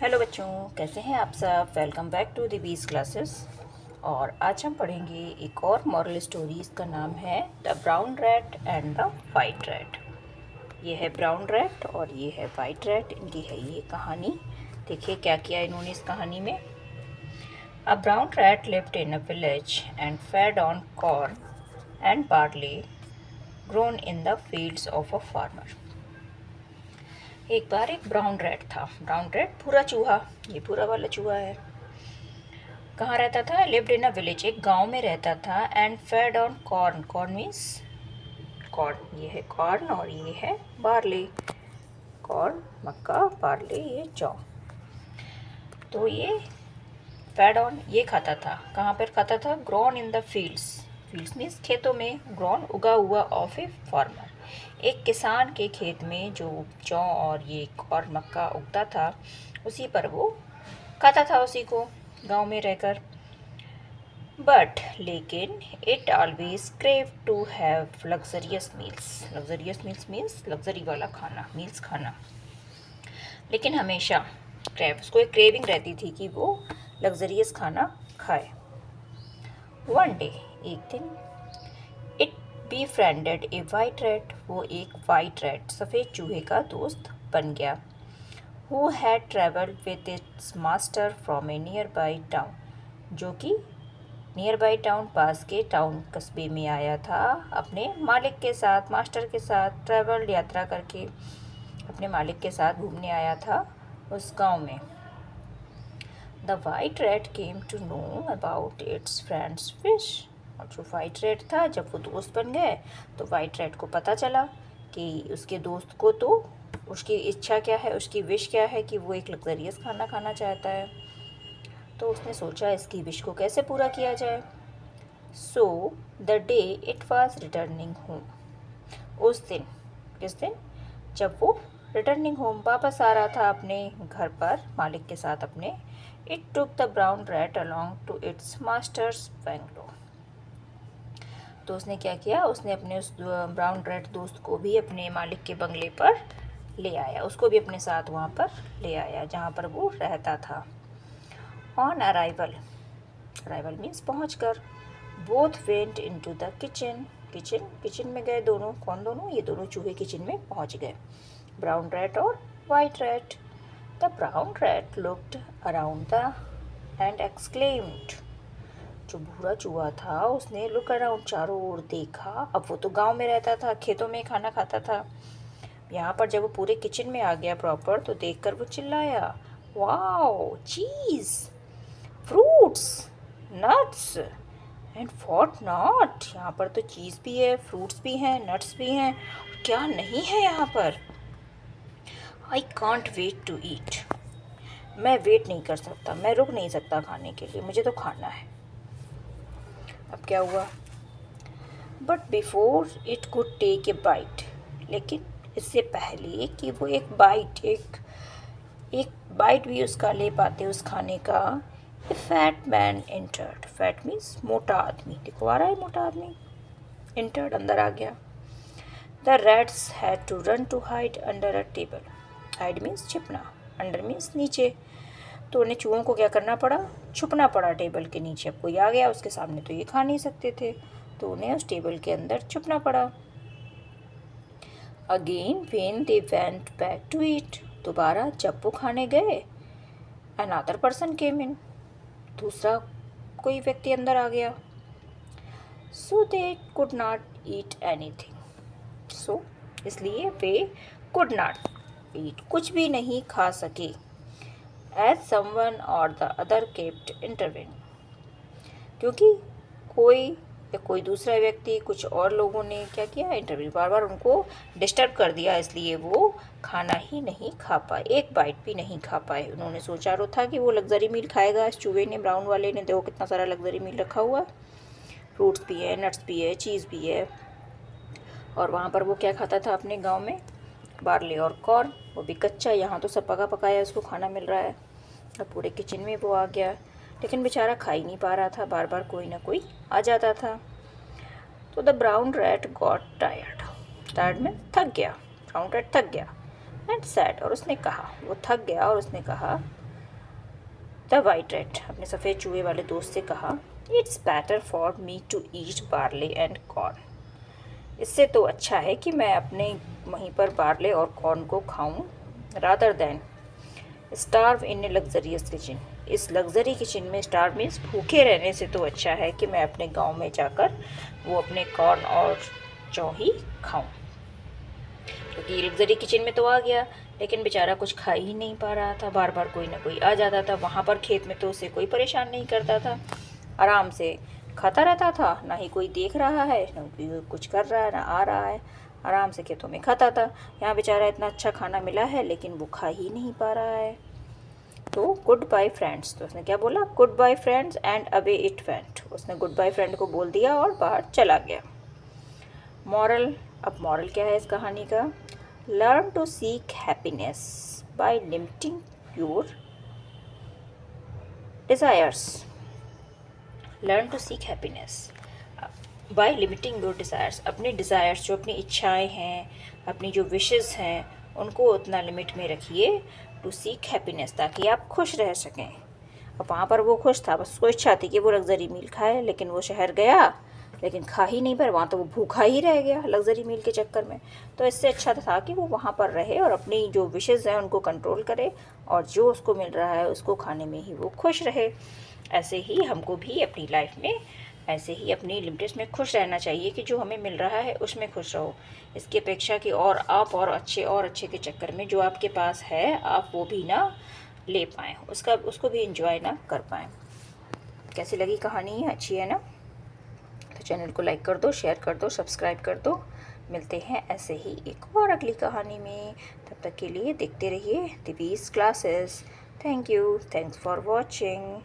Hello बच्चों, कैसे हैं आप सब। वेलकम बैक टू द बीस क्लासेस। और आज हम पढ़ेंगे एक और मॉरल स्टोरी। इसका नाम है the brown rat and the white rat. ये है ब्राउन रैट और ये है वाइट रैट। इनकी है ये कहानी। देखिए क्या किया इन्होंने इस कहानी में। A brown rat lived in a village and fed on corn and barley grown in the fields of a farmer. एक बार एक ब्राउन रैट था। ब्राउन रैट भूरा चूहा, ये भूरा वाला चूहा है। कहाँ रहता था? लिव्ड इन अ विलेज, एक गांव में रहता था। And fed on corn, corn means corn, ये है कॉर्न और ये है बार्ली। कॉर्न मक्का, बार्ली ये जौ। तो ये फेड ऑन ये खाता था। कहाँ पर खाता था? Grown in the fields, fields means खेतों में। ग्रोन उगा हुआ ऑफ ए फार्मर, एक किसान के खेत में जो जौ और ये कॉर्न मक्का उगता था उसी पर वो खाता था, उसी को गांव में रहकर। बट लेकिन it always crave to have luxurious meals. Luxurious meals means luxury वाला खाना, मील्स खाना। लेकिन हमेशा उसको एक क्रेविंग रहती थी कि वो लग्जरियस खाना खाए। वन डे, एक दिन, it be फ्रेंडेड A white rat, वो एक वाइट रैट सफ़ेद चूहे का दोस्त बन गया। Who had travelled with its master from A near by town, जो कि नियर बाई टाउन, पास के टाउन कस्बे में आया था अपने मालिक के साथ, मास्टर के साथ ट्रैवल यात्रा करके अपने मालिक के साथ घूमने आया था उस गांव में। The white rat came to know about its friends wish, और जो वाइट रैट था जब वो दोस्त बन गए तो वाइट रैट को पता चला कि उसके दोस्त को तो उसकी इच्छा क्या है, उसकी विश क्या है कि वो एक लग्जरियस खाना खाना चाहता है। तो उसने सोचा इसकी विश को कैसे पूरा किया जाए। So the day it was returning home, उस दिन, किस दिन? जब वो रिटर्निंग होम वापस आ रहा था अपने घर पर मालिक के साथ अपने, it took the brown rat along to its master's bungalow. तो उसने क्या किया, उसने अपने उस ब्राउन रैट दोस्त को भी अपने मालिक के बंगले पर ले आया, उसको भी अपने साथ वहाँ पर ले आया जहाँ पर वो रहता था। ऑन अराइवल, अराइवल मीन्स पहुँच कर, both went into the kitchen, kitchen में गए दोनों। कौन दोनों? ये दोनों चूहे किचन में पहुंच गए, ब्राउन रैट और white rat. The brown rat looked around the end exclaimed, जो भूरा चूहा था उसने लुक अराउंड, चारों ओर देखा। अब वो तो गांव में रहता था, खेतों में खाना खाता था। यहाँ पर जब वो पूरे किचन में आ गया प्रॉपर तो देखकर वो चिल्लाया, wow, cheese, fruits, nuts and what not. यहाँ पर तो चीज़ भी है, फ्रूट्स भी हैं, नट्स भी हैं, क्या नहीं है यहाँ पर। I can't wait to eat, मैं वेट नहीं कर सकता, मैं रुक नहीं सकता खाने के लिए, मुझे तो खाना है। अब क्या हुआ? But before it could take a bite, लेकिन इससे पहले कि वो एक बाइट भी उसका ले पाते उस खाने का, a fat man entered. Fat means मोटा आदमी, देखो आ रहा है मोटा आदमी, एंटर्ड अंदर आ गया। The rats had to run to hide under a table, hide means छिपना, अंडर मीन्स नीचे। तो उन्हें चूहों को क्या करना पड़ा? छुपना पड़ा टेबल के नीचे। अब कोई आ गया उसके सामने तो ये खा नहीं सकते थे, तो उन्हें उस टेबल के अंदर छुपना पड़ा। Again when they went back to eat, दोबारा जब वो खाने गए, अनदर पर्सन केम इन, दूसरा कोई व्यक्ति अंदर आ गया। So they could not eat anything, so इसलिए वे कुड नॉट ईट, कुछ भी नहीं खा सके। एज समवन और द अदर केप्ट इंटरवेन, क्योंकि कोई दूसरा व्यक्ति, कुछ और लोगों ने क्या किया, इंटरव्यू, बार बार उनको डिस्टर्ब कर दिया, इसलिए वो खाना ही नहीं खा पाए, एक बाइट भी नहीं खा पाए। उन्होंने सोचा रो था कि वो लग्जरी मील खाएगा, इस चूहे ने, ब्राउन वाले ने, देखो कितना सारा लग्जरी मील रखा हुआ, फ्रूट्स भी है, नट्स भी है, चीज़ भी है। और वहाँ पर वो क्या खाता था अपने गाँव में? बार्ली और कॉर्न, वो भी कच्चा, यहाँ तो सब पका पकाया उसको खाना मिल रहा है। अब पूरे किचन में वो आ गया, लेकिन बेचारा खा ही नहीं पा रहा था, बार बार कोई ना कोई आ जाता था। तो the brown rat got tired, tired में थक गया, ब्राउन रैट थक गया, एंड सैड, और उसने कहा, वो थक गया और उसने कहा, द वाइट रैट अपने सफ़ेद चूहे वाले दोस्त से कहा, it's better for me to eat barley and corn. इससे तो अच्छा है कि मैं अपने वहीं पर बार्ले और कॉर्न को खाऊं, रादर दैन स्टार्व इन ए लग्जरियस किचन। इस लग्जरी किचन में स्टार्व मीन्स भूखे रहने से तो अच्छा है कि मैं अपने गांव में जाकर वो अपने कॉर्न और जौ ही खाऊं। क्योंकि लग्जरी किचन में तो आ गया, लेकिन बेचारा कुछ खा ही नहीं पा रहा था। बार बार कोई ना कोई आ जाता था। वहाँ पर खेत में तो उसे कोई परेशान नहीं करता था, आराम से खाता रहता था। ना ही कोई देख रहा है, ना कोई कुछ कर रहा है, ना आ रहा है, आराम से खेतों में खाता था। यहाँ बेचारा इतना अच्छा खाना मिला है, लेकिन वो खा ही नहीं पा रहा है। तो गुड बाय फ्रेंड्स, तो उसने क्या बोला, good bye friends and away it went. उसने गुड बाय फ्रेंड को बोल दिया और बाहर चला गया। मॉरल, अब मॉरल क्या है इस कहानी का, learn to seek happiness by limiting your desires. Learn to seek happiness by limiting your desires. अपने डिज़ायर्स, जो अपनी इच्छाएं हैं, अपनी जो विशेस हैं, उनको उतना लिमिट में रखिए। टू सीक हैप्पीनेस, ताकि आप खुश रह सकें। अब वहाँ पर वो खुश था, बस उसको इच्छा थी कि वो लग्जरी मील खाए, लेकिन वो शहर गया लेकिन खा ही नहीं पाया। वहाँ तो वो भूखा ही रह गया लग्जरी मील के चक्कर में। तो इससे अच्छा था कि वो वहाँ पर रहे और अपनी जो विशेज़ हैं उनको कंट्रोल करे, और जो उसको मिल रहा है उसको खाने में ही वो खुश रहे। ऐसे ही हमको भी अपनी लाइफ में ऐसे ही अपनी लिमिट्स में खुश रहना चाहिए कि जो हमें मिल रहा है उसमें खुश रहो। इसकी अपेक्षा कि और आप और अच्छे के चक्कर में जो आपके पास है आप वो भी ना ले पाएँ, उसको भी इंजॉय ना कर पाएँ। कैसी लगी कहानी, अच्छी है ना? तो चैनल को लाइक कर दो, शेयर कर दो, सब्सक्राइब कर दो। मिलते हैं ऐसे ही एक और अगली कहानी में। तब तक के लिए देखते रहिए द बीस classes. Thank you, thanks for watching.